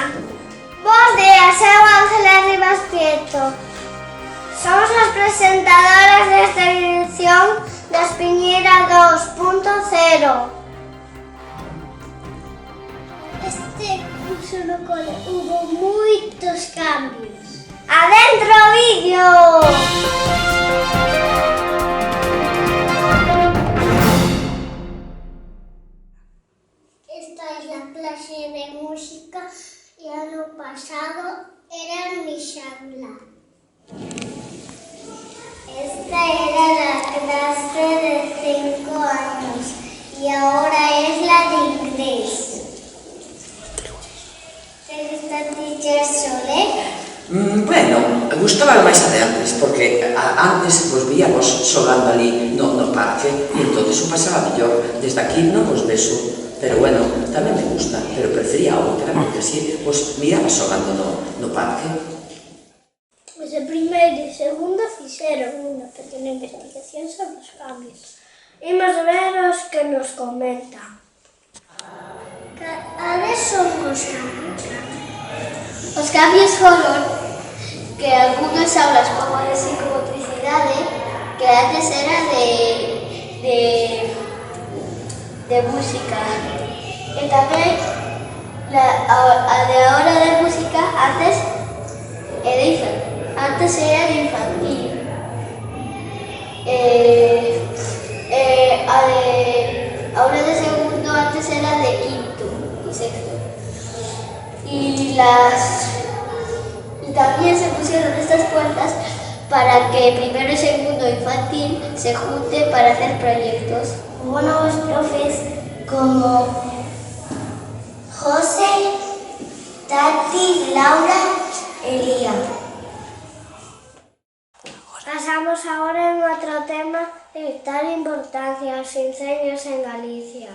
España. Bos días, eu Ángela Rivas Prieto. Somos as presentadoras desta edición da Espiñeira 2.0. Este curso no cole hubo moitos cambios. ¡Adentro vídeo! Esta es la clase de música y ano pasado era mi charla. Esta era la clase de 5 años y ahora es la de inglés. ¿Te gusta teacher Sole? Bueno, gustaba máis a de antes, porque antes vos víamos xogando ali no parque e entón o pasaba mellor. Desde aquí non vos beso, pero bueno, tamén me gusta, pero prefería outra, porque así vos miraba xogando no parque. Pois en primeiro e segundo fixeron unha pequena investigación sobre os cambios. Imos ver os que nos comentan. Cales son os cambios? Os cambios foron que algunhas aulas como a de psicomotricidade, que antes era de música, e tamén a de ahora de música antes era de infantil. A de ahora de segundo antes era de quinto y sexto. Y también se pusieron estas puertas para que primero y segundo infantil se junten para hacer proyectos. Hubo nuevos profes como José, Tati, Laura, Elía. Pasamos ahora en otro tema de vital importancia, os incendios en Galicia.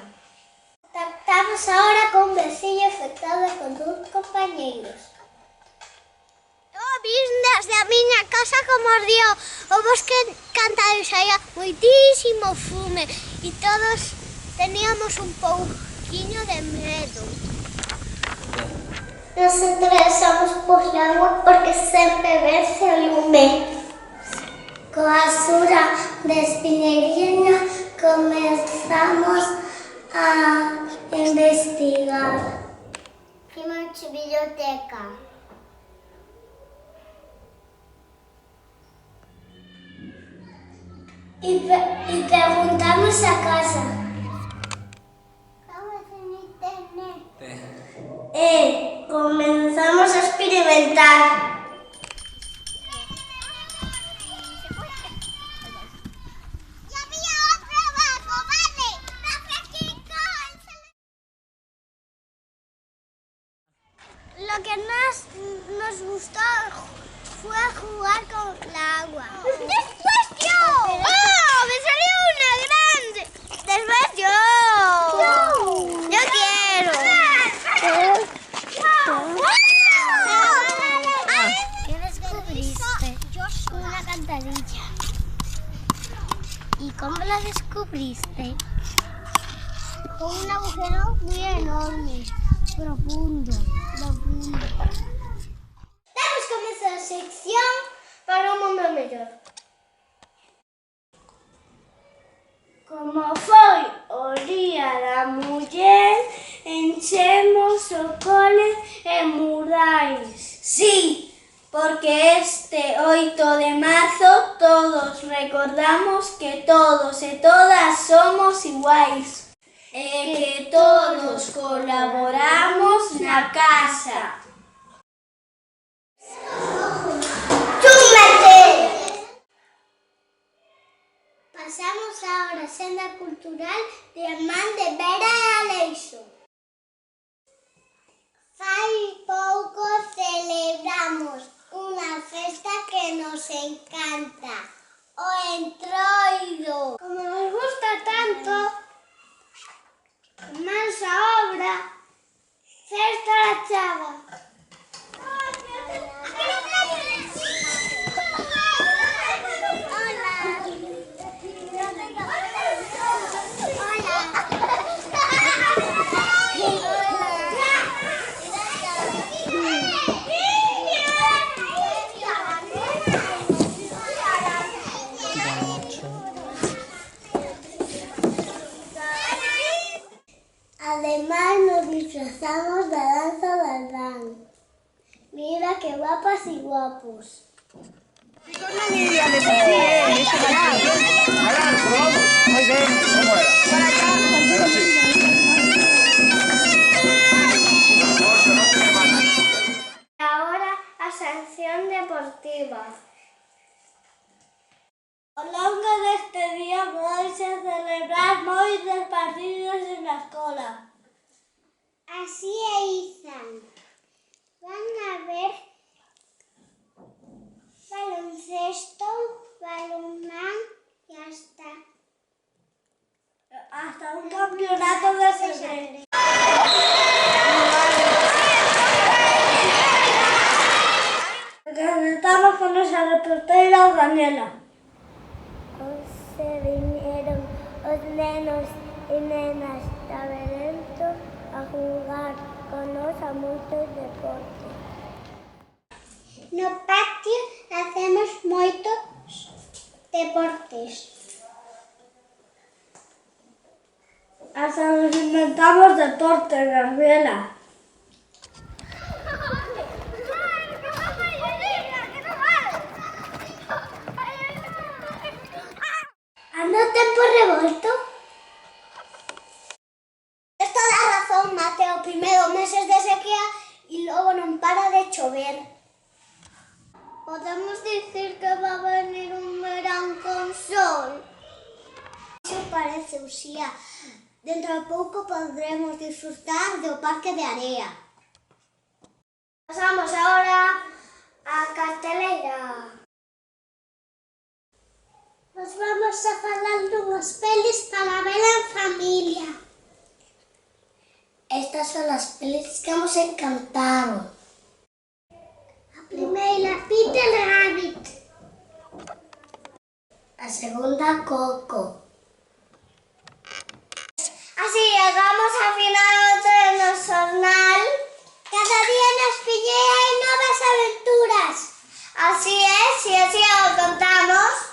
Contactamos ahora con un veciño afectado e con 2 compañeiros. Vin desde a miña casa como ardía o bosque cantado e saía moitísimo fume e todos teníamos un pouquiño de medo. Nos interesamos por agua porque sempre vence o lume. Coa axuda de Espiñeiriña comezamos a investigar. Fimos a biblioteca. Y preguntamos a casa. Estamos en internet. Comenzamos a experimentar. Lo que nos gustó fue jugar con la agua. ¡Después yo! ¡Oh! ¡Me salió una grande! ¡Después yo! ¡Yo quiero! ¿Qué descubriste? Una cantarilla. ¿Y cómo la descubriste? Con un agujero muy enorme. Profundo. Damos comezo a sección para un mundo mellor. Como foi o Día da Muller, enchemos o cole en murais. Sí, porque este 8 de marzo todos recordamos que todos e todas somos iguais. E que todos colaboramos na casa. ¡Chúmate! Pasamos ahora a senda cultural de man de Vera e Aleixo. Fai pouco celebramos unha festa que nos encanta, o Entroido. Como nos gusta tanto, mansa obra, festa da chava. Hola. guapas y guapos. Ahora a sección deportiva. Ao longo deste día vais a celebrar moitos partidos na escola. Así é, Izan. Van a ver baloncesto, balonmán y Hasta un campeonato de ajedrez. Estamos con nuestra reportera Daniela. Se vinieron os nenos e nenas da Berento a jugar con nos a moitos deportes. No patio hacemos moitos deportes. Hasta nos inventamos deportes, Gabriela. Ando tempo revolto. Tens toda a razón, Mateo. Primeiro meses de sequía e logo non para de chover. Podemos dicir que va a venir un verán con sol. Iso parece, Uxía. Dentro de pouco podremos disfrutar do parque de area. Pasamos ahora a carteleira. Nos vamos a falar dunhas pelis para ver en familia. Estas son as pelis que nos encantaron. A primeira, Peter Rabbit. A segunda, Coco. Así llegamos al final de nuestro jornal. Cada día nos pillé novas aventuras. Así es, y así os contamos.